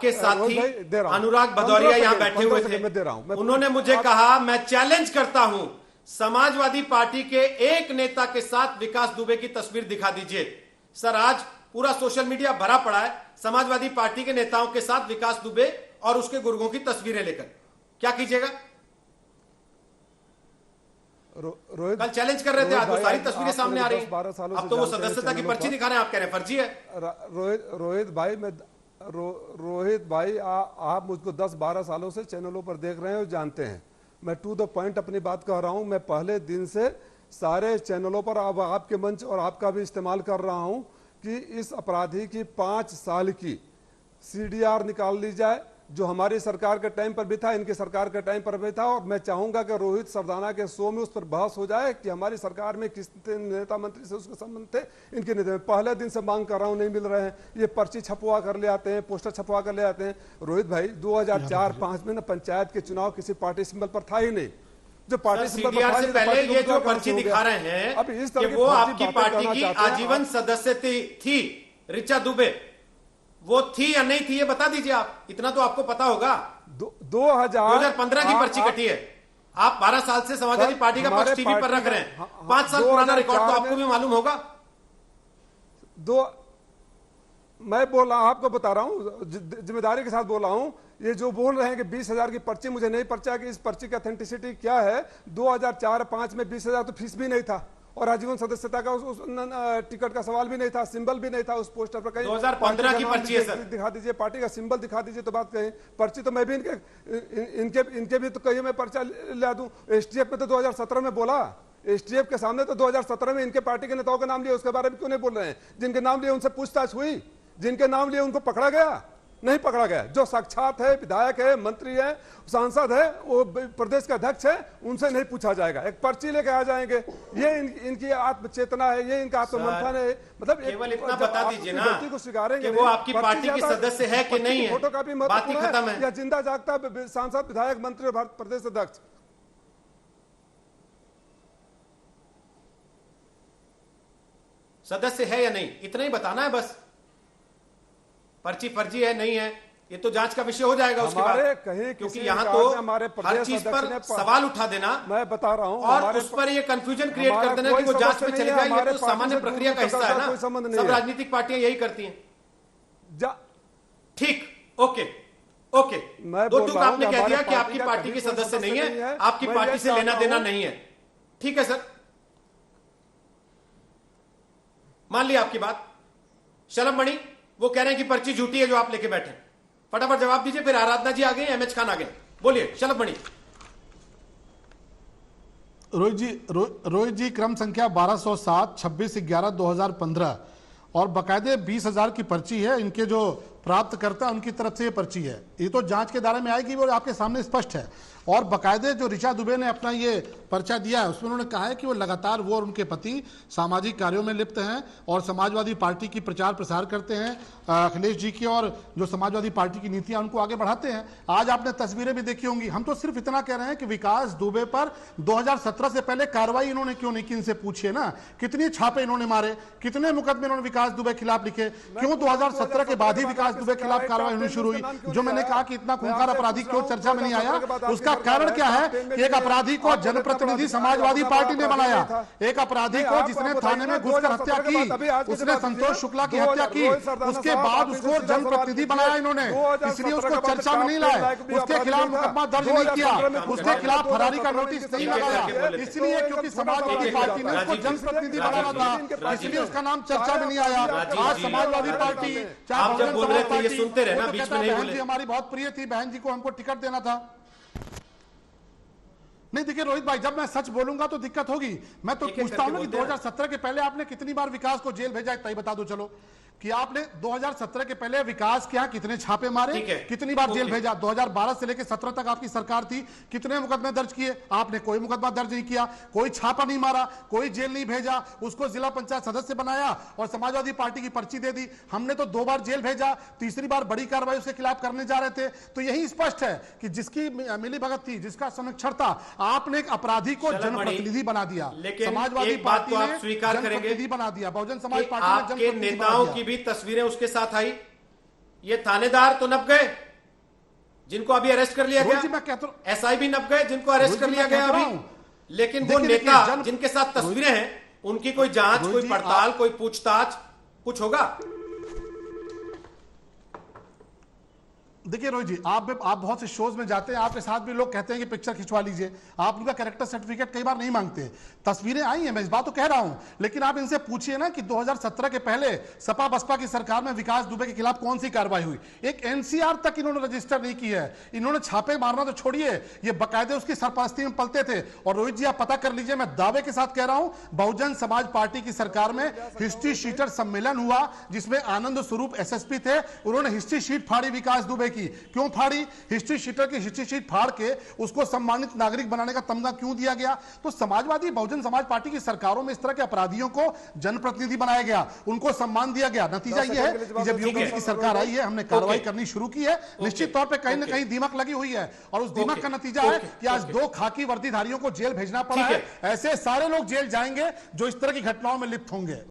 आपके साथी अनुराग भदौरिया यहां बैठे हुए थे, उन्होंने मुझे कहा मैं चैलेंज करता हूं, समाजवादी पार्टी के एक नेता के साथ विकास दुबे की तस्वीर दिखा दीजिए। सर, आज पूरा सोशल मीडिया भरा पड़ा है समाजवादी पार्टी के नेताओं के साथ विकास दुबे और उसके गुर्गों की तस्वीरें लेकर, क्या कीजिएगा? रोहित, कल चैलेंज कर रहे थे, आज वो सारी तस्वीरें सामने आ रही हैं। अब तो वो सदस्यता की पर्ची दिखा रहे हैं, आप कह रहे हैं फर्जी है। रोहित भाई, आप मुझको 10-12 सालों से चैनलों पर देख रहे हैं और जानते हैं, मैं टू द पॉइंट अपनी बात कह रहा हूं। मैं पहले दिन से सारे चैनलों पर अब आपके मंच और आपका भी इस्तेमाल कर रहा हूं कि इस अपराधी की 5 साल की CDR निकाल ली जाए, जो हमारी सरकार के टाइम पर भी था, इनकी सरकार के टाइम पर भी था। और मैं चाहूंगा कि रोहित सरदाना के शो में उस पर बहस हो जाए कि हमारी सरकार में किस नेता मंत्री से उसके संबंध थे, इनके नेता में। पहले दिन से मांग कर रहा हूं, नहीं मिल रहे हैं। ये पर्ची छपवा कर ले आते हैं, पोस्टर छपवा कर ले आते हैं। रोहित भाई, 2004-05 में ना पंचायत के चुनाव किसी पार्टी सिंबल पर था ही नहीं। जो पार्टी सिंबल से पहले ये जो पर्ची दिखा रहे हैं, अब इस तरह वो आपकी पार्टी की आजीवन सदस्य थी ऋचा दुबे, वो थी या नहीं थी ये बता दीजिए आप, इतना तो आपको पता होगा। 2015 की पर्ची कटी है। आप 12 साल से समाजवादी पार्टी का पक्ष टीवी पर रख रहे हैं, 5 साल पुराना रिकॉर्ड तो आपको भी मालूम होगा। मैं बोल रहा हूं, आपको बता रहा हूं, जिम्मेदारी के साथ बोल रहा हूं। ये जो बोल रहे हैं कि 20,000 की पर्ची, मुझे नहीं पर्चा कि इस पर्ची की ऑथेंटिसिटी क्या है। 2004-05 में 20,000 तो फीस भी नहीं था और आजीवन सदस्यता का उस टिकट का सवाल भी नहीं था, सिंबल भी नहीं था उस पोस्टर पर। कहीं 2015 की पर्ची है सर, दिखा दीजिए, पार्टी का सिंबल दिखा दीजिए तो बात कहें। पर्ची तो मैं भी इनके भी तो कहिए मैं पर्चा ला दूं। STF में तो 2017 में बोला, STF के सामने तो 2017 में इनके पार्टी के नेताओं का नाम लिया, उसके बारे में क्यों नहीं बोल रहे हैं? जिनके नाम लिए उनसे पूछताछ हुई, जिनके नाम लिए उनको पकड़ा गया? नहीं पकड़ा गया। जो साक्षात है, विधायक है, मंत्री है, सांसद है, वो प्रदेश का अध्यक्ष है, उनसे नहीं पूछा जाएगा। एक पर्ची लेके आ जाएंगे। ये इनकी आत्मचेतना है, ये इनका आत्ममंथन है। मतलब केवल इतना बता दीजिए ना को स्वीकारेंगे कि वो आपकी पार्टी की सदस्य है कि नहीं है, फोटो कापी बात ही खत्म है। या जिंदा जागता सांसद, विधायक, मंत्री और प्रदेश अध्यक्ष। सदस्य है या नहीं, इतना ही बताना है बस। पर्ची फर्जी है नहीं है ये तो जांच का विषय हो जाएगा उसके बाद, क्योंकि यहाँ तो हर चीज पर सवाल उठा देना, मैं बता रहा हूँ, और उस पर ये कंफ्यूजन क्रिएट कर देना कि वो जांच में चली जाए। ये तो सामान्य प्रक्रिया का हिस्सा है ना, सब राजनीतिक पार्टियां यही करती हैं। ठीक, ओके ओके, दो टूक आपने कह दिया कि आपकी पार्टी के सदस्य नहीं है, आपकी पार्टी से लेना देना नहीं है। ठीक है सर, मान लिया आपकी बात। शलभ मणि, वो कह रहे हैं कि पर्ची झूठी है जो आप लेके बैठे, फटाफट जवाब दीजिए। फिर आराधना जी आ गए, MH खान आ गए, बोलिए शलभ मणि। रोहित जी, क्रम संख्या 1207, 26/11/2015 और बकायदे 20,000 की पर्ची है। इनके जो प्राप्तकर्ता उनकी तरफ से ये पर्ची है, ये तो जांच के दायरे में आएगी, वो आपके सामने स्पष्ट है। और बकायदे जो ऋचा दुबे ने अपना ये पर्चा दिया है उसमें उन्होंने कहा है कि वो लगातार वो और उनके पति सामाजिक कार्यों में लिप्त हैं और समाजवादी पार्टी की प्रचार प्रसार करते हैं, अखिलेश जी की और जो समाजवादी पार्टी की नीतियां उनको आगे बढ़ाते हैं। आज आपने तस्वीरें भी देखी होंगी। हम तो सिर्फ इतना कह रहे हैं कि विकास दुबे पर 2017 से पहले कार्रवाई इन्होंने क्यों नहीं की, इनसे पूछिए ना। कितने छापे इन्होंने मारे, कितने मुकदमे इन्होंने विकास दुबे खिलाफ लिखे, क्यों 2017 के बाद ही विकास दुबे खिलाफ कार्रवाई होनी शुरू हुई? जो मैंने कहा कि इतना खूंखार अपराधी क्यों चर्चा में नहीं आया, उसका कारण क्या है कि एक अपराधी को जनप्रतिनिधि समाजवादी पार्टी ने बनाया, एक अपराधी को जिसने थाने में घुसकर हत्या की, उसने संतोष शुक्ला की हत्या की, उसके बाद उसको जनप्रतिनिधि बनाया इन्होंने, इसलिए उसको चर्चा में नहीं लाए, उसके खिलाफ मुकदमा दर्ज नहीं किया, उसके खिलाफ फरारी का नोटिस नहीं लगाया, इसलिए क्योंकि समाजवादी पार्टी ने उसको जनप्रतिनिधि बनाना था, इसलिए उसका नाम चर्चा में नहीं आया। आज समाजवादी पार्टी, सुनते रहे ना, बीच में नहीं बोले। हमारी बहुत प्रिय थी, बहन जी को हमको टिकट देना था। नहीं देखिए रोहित भाई, जब मैं सच बोलूंगा तो दिक्कत होगी। मैं तो पूछता हूं कि 2017 के पहले आपने कितनी बार विकास को जेल भेजा, इतना ही बता दो चलो कि आपने 2017 के पहले विकास क्या, कितने छापे मारे, कितनी बार जेल भेजा। 2012 से लेकर 17 तक आपकी सरकार थी, कितने मुकदमे दर्ज किए? आपने कोई मुकदमा दर्ज नहीं किया, कोई छापा नहीं मारा, कोई जेल नहीं भेजा, उसको जिला पंचायत सदस्य बनाया और समाजवादी पार्टी की पर्ची दे दी। हमने तो 2 बार जेल भेजा, तीसरी बार बड़ी कार्रवाई उसके खिलाफ करने जा रहे थे। तो यही स्पष्ट है कि जिसकी मिली भगत थी, जिसका संरक्षण था, आपने एक अपराधी को जनप्रतिनिधि बना दिया, समाजवादी पार्टी ने जनप्रतिनिधि बना दिया, बहुजन समाज पार्टी ने नेताओं की भी तस्वीरें उसके साथ आई। ये थानेदार तो नप गए जिनको अभी अरेस्ट कर लिया रोहित जी, गया, मैं कहता हूं एसआई भी नप गए जिनको अरेस्ट कर लिया गया अभी, लेकिन वो नेता जिनके साथ तस्वीरें हैं उनकी कोई जांच, कोई पड़ताल, कोई पूछताछ कुछ होगा? देखिए रोहित जी, आप बहुत से शोज में जाते हैं, आपके साथ भी लोग कहते हैं कि पिक्चर खिंचवा लीजिए, आप उनका कैरेक्टर सर्टिफिकेट कई बार नहीं मांगते। तस्वीरें आई हैं, मैं इस बात तो कह रहा हूं, लेकिन आप इनसे पूछिए ना कि 2017 के पहले सपा बसपा की सरकार में विकास दुबे के खिलाफ कौन सी कार्रवाई हुई? एक एनसीआर तक इन्होंने रजिस्टर नहीं की है। इन्होंने छापे मारना तो छोड़िए, ये बाकायदे उसकी सरपरस्ती में पलते थे। और रोहित जी, आप पता कर लीजिए, मैं दावे के साथ कह रहा हूं, बहुजन समाज पार्टी की सरकार में हिस्ट्री शीटर सम्मेलन हुआ जिसमें आनंद स्वरूप एसएसपी थे। उन्होंने हिस्ट्री शीट फाड़ी विकास दुबे की। क्यों फाड़ी? हिस्ट्री शीटर की हिस्ट्री शीट फाड़ के उसको सम्मानित नागरिक बनाने का तमगा क्यों दिया गया? तो समाजवादी बहुजन समाज पार्टी की सरकारों में इस तरह के अपराधियों को जनप्रतिनिधि बनाया गया, उनको सम्मान दिया गया। नतीजा यह है कि जब योगी की सरकार आई है, हमने कार्रवाई करनी शुरू की है। निश्चित तौर पर कहीं ना कहीं दीमक लगी हुई है, और उस दीमक का नतीजा है कि आज 2 खाकी वर्दीधारियों को जेल भेजना पड़ा है। ऐसे सारे लोग जेल जाएंगे जो इस तरह की घटनाओं में लिप्त होंगे।